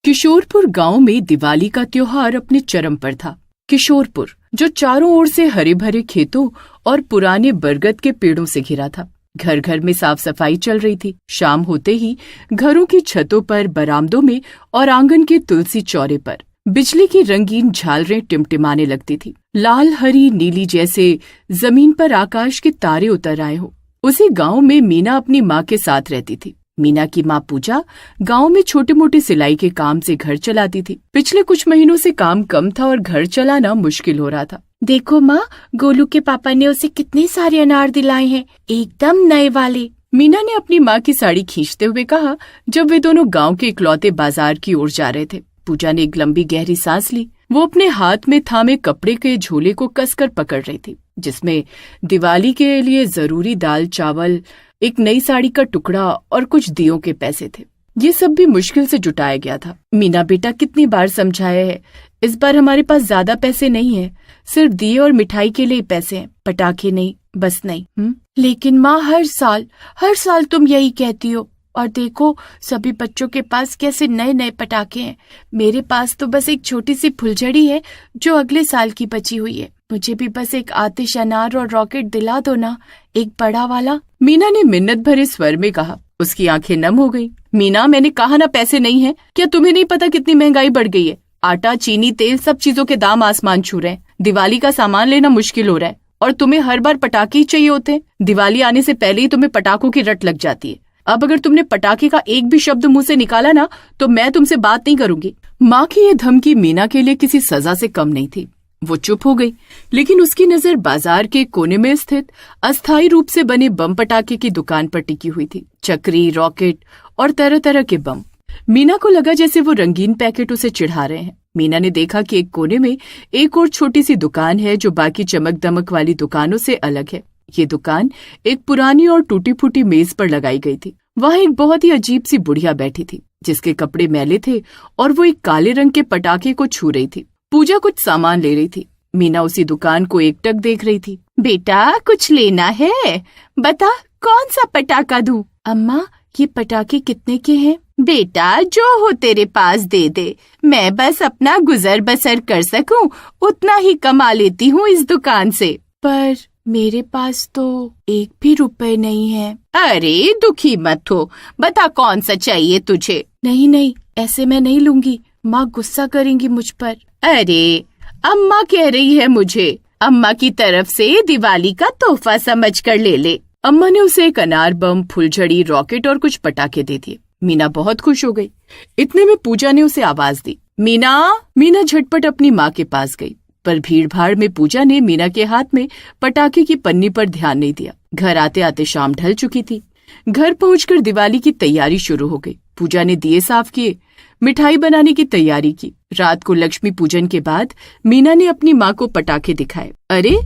किशोरपुर गांव में दिवाली का त्योहार अपने चरम पर था। किशोरपुर जो चारों ओर से हरे भरे खेतों और पुराने बरगद के पेड़ों से घिरा था। घर घर में साफ सफाई चल रही थी। शाम होते ही घरों की छतों पर, बरामदों में और आंगन के तुलसी चौरे पर बिजली की रंगीन झालरें टिमटिमाने लगती थी। लाल, हरी, नीली जैसे जमीन पर आकाश के तारे उतर आए हो। उसी गांव में मीना अपनी माँ के साथ रहती थी। मीना की माँ पूजा गांव में छोटे मोटे सिलाई के काम से घर चलाती थी। पिछले कुछ महीनों से काम कम था और घर चलाना मुश्किल हो रहा था। देखो माँ, गोलू के पापा ने उसे कितने सारे अनार दिलाए हैं, एकदम नए वाले। मीना ने अपनी माँ की साड़ी खींचते हुए कहा जब वे दोनों गांव के इकलौते बाजार की ओर जा रहे थे। पूजा ने एक लंबी गहरी सांस ली। वो अपने हाथ में थामे कपड़े के झोले को कसकर पकड़ रही थी, जिसमें दिवाली के लिए जरूरी दाल, चावल, एक नई साड़ी का टुकड़ा और कुछ दियों के पैसे थे। ये सब भी मुश्किल से जुटाया गया था। मीना बेटा, कितनी बार समझाया है, इस बार हमारे पास ज्यादा पैसे नहीं है, सिर्फ दिए और मिठाई के लिए पैसे हैं, पटाखे नहीं, बस नहीं। लेकिन माँ, हर साल तुम यही कहती हो, और देखो सभी बच्चों के पास कैसे नए नए पटाखे हैं। मेरे पास तो बस एक छोटी सी फुलझड़ी है जो अगले साल की बची हुई है। मुझे भी बस एक आतिश अनार और रॉकेट दिला दो ना, एक बड़ा वाला। मीना ने मिन्नत भरे स्वर में कहा। उसकी आंखें नम हो गईं। मीना, मैंने कहा ना पैसे नहीं है। क्या तुम्हें नहीं पता कितनी महंगाई बढ़ गई है? आटा, चीनी, तेल, सब चीजों के दाम आसमान छू रहे हैं। दिवाली का सामान लेना मुश्किल हो रहा है और तुम्हें हर बार पटाखे ही चाहिए होते हैं। दिवाली आने से पहले ही तुम्हें पटाखों की रट लग जाती है। अब अगर तुमने पटाखे का एक भी शब्द मुंह से निकाला ना तो मैं तुमसे बात नहीं करूंगी। माँ की ये धमकी मीना के लिए किसी सजा से कम नहीं थी। वो चुप हो गई, लेकिन उसकी नजर बाजार के कोने में स्थित अस्थायी रूप से बने बम पटाखे की दुकान पर टिकी हुई थी। चक्री, रॉकेट और तरह तरह के बम। मीना को लगा जैसे वो रंगीन पैकेट उसे चिढ़ा रहे हैं। मीना ने देखा कि एक कोने में एक और छोटी सी दुकान है जो बाकी चमक दमक वाली दुकानों से अलग है। ये दुकान एक पुरानी और टूटी फूटी मेज पर लगाई गई थी। वहाँ एक बहुत ही अजीब सी बुढ़िया बैठी थी, जिसके कपड़े मैले थे और वो एक काले रंग के पटाखे को छू रही थी। पूजा कुछ सामान ले रही थी। मीना उसी दुकान को एकटक देख रही थी। बेटा, कुछ लेना है? बता, कौन सा पटाखा दूं? अम्मा, ये पटाखे कितने के हैं? बेटा, जो हो तेरे पास दे दे। मैं बस अपना गुजर बसर कर सकूं उतना ही कमा लेती हूँ इस दुकान से। पर मेरे पास तो एक भी रुपए नहीं है। अरे दुखी मत हो, बता कौन सा चाहिए तुझे? नहीं, ऐसे मैं नहीं लूंगी, माँ गुस्सा करेंगी मुझ पर। अरे अम्मा कह रही है मुझे, अम्मा की तरफ से दिवाली का तोहफा समझ कर ले ले। अम्मा ने उसे एक अनार बम, फुलझड़ी, रॉकेट और कुछ पटाखे दे दिए। मीना बहुत खुश हो गई। इतने में पूजा ने उसे आवाज दी, मीना झटपट अपनी माँ के पास गई, पर भीड़ भाड़ में पूजा ने मीना के हाथ में पटाखे की पन्नी पर ध्यान नहीं दिया। घर आते आते शाम ढल चुकी थी। घर पहुंचकर दिवाली की तैयारी शुरू हो गई। पूजा ने दिए साफ किए, मिठाई बनाने की तैयारी की। रात को लक्ष्मी पूजन के बाद मीना ने अपनी माँ को पटाखे दिखाए। अरे,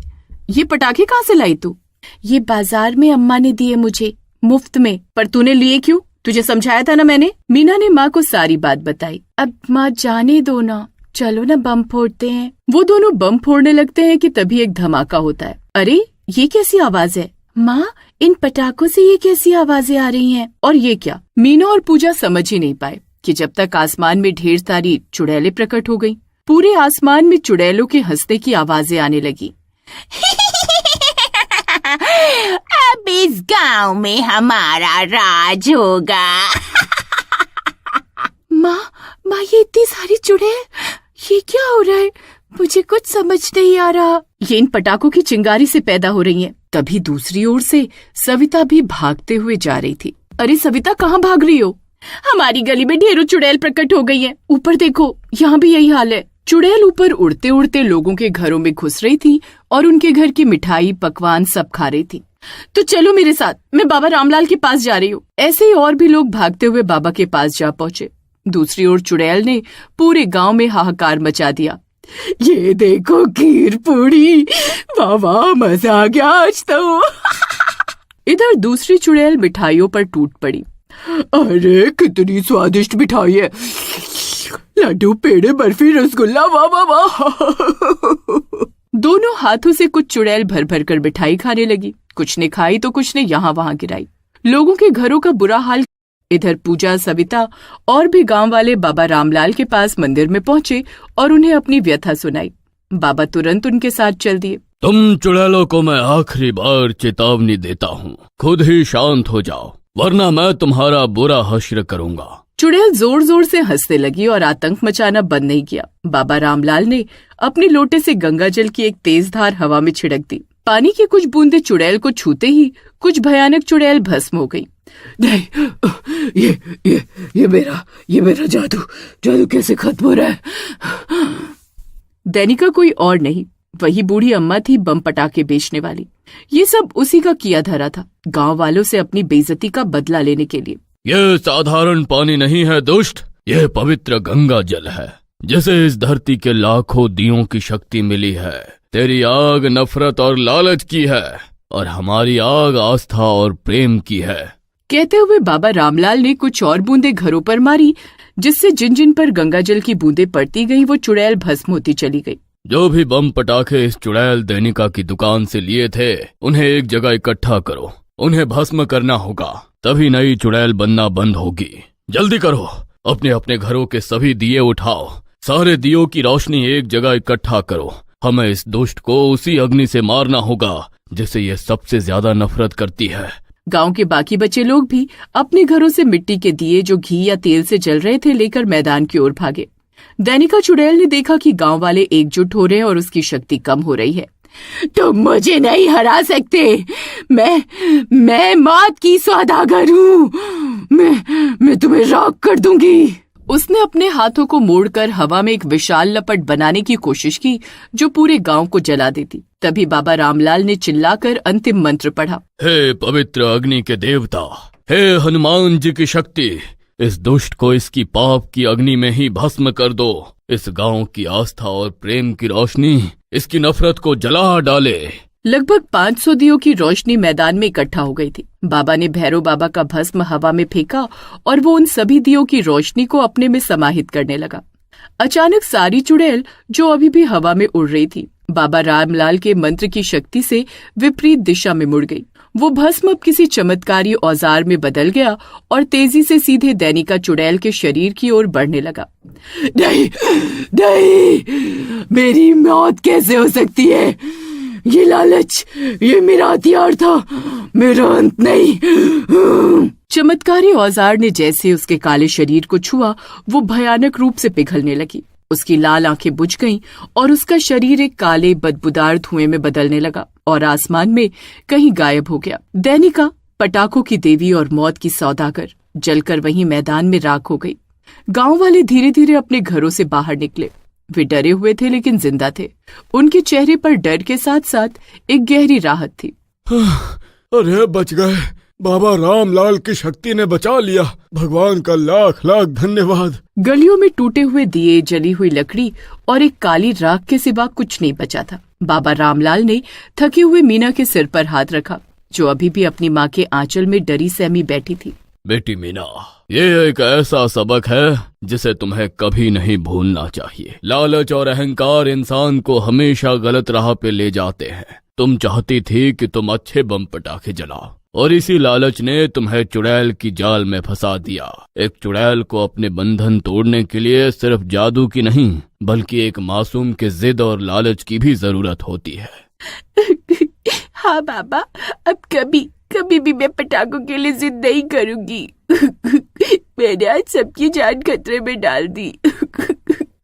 ये पटाखे कहाँ से लाई तू? ये बाजार में अम्मा ने दिए मुझे, मुफ्त में। पर तूने लिए क्यों? तुझे समझाया था ना मैंने। मीना ने माँ को सारी बात बताई। अब माँ जाने दो ना, चलो ना बम फोड़ते हैं। वो दोनों बम फोड़ने लगते हैं कि तभी एक धमाका होता है। अरे, ये कैसी आवाज है? माँ, इन पटाखों से ये कैसी आवाजें आ रही हैं? और ये क्या? मीना और पूजा समझ ही नहीं पाए कि जब तक आसमान में ढेर सारी चुड़ैलें प्रकट हो गईं। पूरे आसमान में चुड़ैलों के हंसने की आवाजें आने लगी। अब इस गांव में हमारा राज होगा। माँ, ये इतनी सारी चुड़ैल, ये क्या हो रहा है? मुझे कुछ समझ नहीं आ रहा। ये इन पटाखों की चिंगारी से पैदा हो रही हैं। तभी दूसरी ओर से सविता भी भागते हुए जा रही थी। अरे सविता, कहाँ भाग रही हो? हमारी गली में ढेरों चुड़ैल प्रकट हो गई हैं। ऊपर देखो, यहाँ भी यही हाल है। चुड़ैल ऊपर उड़ते उड़ते लोगों के घरों में घुस रही थी और उनके घर की मिठाई, पकवान सब खा रही थी। तो चलो मेरे साथ, मैं बाबा रामलाल के पास जा रही हूँ। ऐसे ही और भी लोग भागते हुए बाबा के पास जा पहुँचे। दूसरी ओर चुड़ैल ने पूरे गांव में हाहाकार मचा दिया। ये देखो खीर पूड़ी, वाह मजा आ गया आज तो। इधर दूसरी चुड़ैल मिठाइयों पर टूट पड़ी। अरे कितनी स्वादिष्ट मिठाई है, लड्डू, पेड़े, बर्फी, रसगुल्ला, वाह। दोनों हाथों से कुछ चुड़ैल भर भर कर मिठाई खाने लगी। कुछ ने खाई तो कुछ ने यहाँ वहाँ गिराई। लोगों के घरों का बुरा हाल इधर पूजा, सविता और भी गांव वाले बाबा रामलाल के पास मंदिर में पहुंचे और उन्हें अपनी व्यथा सुनाई। बाबा तुरंत उनके साथ चल दिए। तुम चुड़ैलों को मैं आखिरी बार चेतावनी देता हूँ, खुद ही शांत हो जाओ, वरना मैं तुम्हारा बुरा हश्र करूंगा। चुड़ैल जोर जोर से हंसने लगी और आतंक मचाना बंद नहीं किया। बाबा रामलाल ने अपने लोटे से गंगा जल की एक तेज धार हवा में छिड़क दी। पानी की कुछ बूंदें चुड़ैल को छूते ही कुछ भयानक चुड़ैल भस्म हो गई। नहीं, ये मेरा जादू कैसे खत्म हो रहा है? दैनिका कोई और नहीं, वही बूढ़ी अम्मा थी, बम पटाखे बेचने वाली। ये सब उसी का किया धरा था, गांव वालों से अपनी बेइज्जती का बदला लेने के लिए। ये साधारण पानी नहीं है दुष्ट, यह पवित्र गंगा जल है, जिसे इस धरती के लाखों दियों की शक्ति मिली है। तेरी आग नफरत और लालच की है और हमारी आग आस्था और प्रेम की है। कहते हुए बाबा रामलाल ने कुछ और बूंदें घरों पर मारी, जिससे जिन जिन पर गंगा जल की बूंदें पड़ती गईं, वो चुड़ैल भस्म होती चली गई। जो भी बम पटाखे इस चुड़ैल दैनिका की दुकान से लिए थे, उन्हें एक जगह इकट्ठा करो, उन्हें भस्म करना होगा, तभी नई चुड़ैल बनना बंद होगी। जल्दी करो, अपने अपने घरों के सभी दिए उठाओ, सारे दियों की रोशनी एक जगह इकट्ठा करो। हमें इस दुष्ट को उसी अग्नि से मारना होगा जिसे ये सबसे ज्यादा नफरत करती है। गांव के बाकी बचे लोग भी अपने घरों से मिट्टी के दिए जो घी या तेल से जल रहे थे लेकर मैदान की ओर भागे। दैनिका चुड़ैल ने देखा कि गांव वाले एकजुट हो रहे हैं और उसकी शक्ति कम हो रही है। तुम मुझे नहीं हरा सकते, मैं मौत की सौदागर हूँ, मैं तुम्हें राख कर दूंगी। उसने अपने हाथों को मोड़कर हवा में एक विशाल लपट बनाने की कोशिश की जो पूरे गांव को जला देती। तभी बाबा रामलाल ने चिल्लाकर अंतिम मंत्र पढ़ा। हे पवित्र अग्नि के देवता, हे हनुमान जी की शक्ति, इस दुष्ट को इसकी पाप की अग्नि में ही भस्म कर दो। इस गांव की आस्था और प्रेम की रोशनी इसकी नफरत को जला डाले। लगभग 500 दियों की रोशनी मैदान में इकट्ठा हो गई थी। बाबा ने भैरव बाबा का भस्म हवा में फेंका और वो उन सभी दियों की रोशनी को अपने में समाहित करने लगा। अचानक सारी चुड़ैल जो अभी भी हवा में उड़ रही थी, बाबा रामलाल के मंत्र की शक्ति से विपरीत दिशा में मुड़ गई। वो भस्म अब किसी चमत्कारी औजार में बदल गया और तेजी से सीधे दैनिका चुड़ैल के शरीर की ओर बढ़ने लगा। नहीं, मेरी मौत कैसे हो सकती है? ये लालच, ये मेरा हथियार था, मेरा अंत नहीं। चमत्कारी औजार ने जैसे उसके काले शरीर को छुआ, वो भयानक रूप से पिघलने लगी। उसकी लाल आंखें बुझ गईं और उसका शरीर एक काले बदबूदार धुएं में बदलने लगा और आसमान में कहीं गायब हो गया। दैनिका, पटाखों की देवी और मौत की सौदागर, जलकर वहीं मैदान में राख हो गई। गांव वाले धीरे धीरे अपने घरों से बाहर निकले। वे डरे हुए थे लेकिन जिंदा थे। उनके चेहरे पर डर के साथ साथ एक गहरी राहत थी। अरे बच गए, बाबा रामलाल की शक्ति ने बचा लिया, भगवान का लाख लाख धन्यवाद। गलियों में टूटे हुए दिए, जली हुई लकड़ी और एक काली राख के सिवा कुछ नहीं बचा था। बाबा रामलाल ने थके हुए मीना के सिर पर हाथ रखा, जो अभी भी अपनी माँ के आंचल में डरी सहमी बैठी थी। बेटी मीना, ये एक ऐसा सबक है जिसे तुम्हें कभी नहीं भूलना चाहिए। लालच और अहंकार इंसान को हमेशा गलत राह पे ले जाते हैं। तुम चाहती थी कि तुम अच्छे बम पटाखे जलाओ और इसी लालच ने तुम्हें चुड़ैल की जाल में फंसा दिया। एक चुड़ैल को अपने बंधन तोड़ने के लिए सिर्फ जादू की नहीं, बल्कि एक मासूम के जिद और लालच की भी जरूरत होती है। हाँ बाबा, अब कभी भी मैं पटाखों के लिए जिद नहीं करूंगी। मैंने आज सबकी जान खतरे में डाल दी।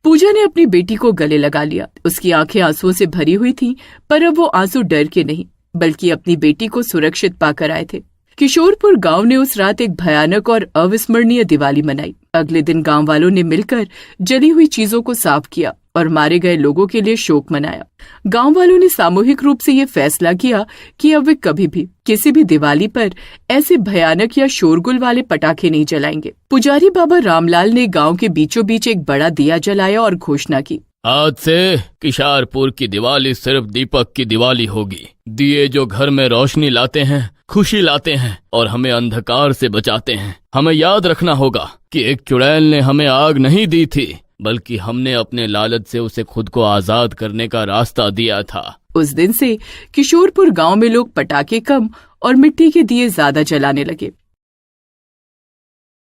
पूजा ने अपनी बेटी को गले लगा लिया। उसकी आंखें आंसुओं से भरी हुई थीं, पर अब वो आंसू डर के नहीं, बल्कि अपनी बेटी को सुरक्षित पाकर आए थे। किशोरपुर गांव ने उस रात एक भयानक और अविस्मरणीय दिवाली मनाई। अगले दिन गांव वालों ने मिलकर जली हुई चीजों को साफ किया और मारे गए लोगों के लिए शोक मनाया। गांव वालों ने सामूहिक रूप से ये फैसला किया कि अब वे कभी भी किसी भी दिवाली पर ऐसे भयानक या शोरगुल वाले पटाखे नहीं जलाएंगे। पुजारी बाबा रामलाल ने गांव के बीचों बीच एक बड़ा दिया जलाया और घोषणा की, आज से किशारपुर की दिवाली सिर्फ दीपक की दिवाली होगी। दिए जो घर में रोशनी लाते हैं, खुशी लाते हैं और हमें अंधकार से बचाते हैं। हमें याद रखना होगा कि एक चुड़ैल ने हमें आग नहीं दी थी, बल्कि हमने अपने लालच से उसे खुद को आजाद करने का रास्ता दिया था। उस दिन से किशोरपुर गांव में लोग पटाखे कम और मिट्टी के दिए ज्यादा जलाने लगे।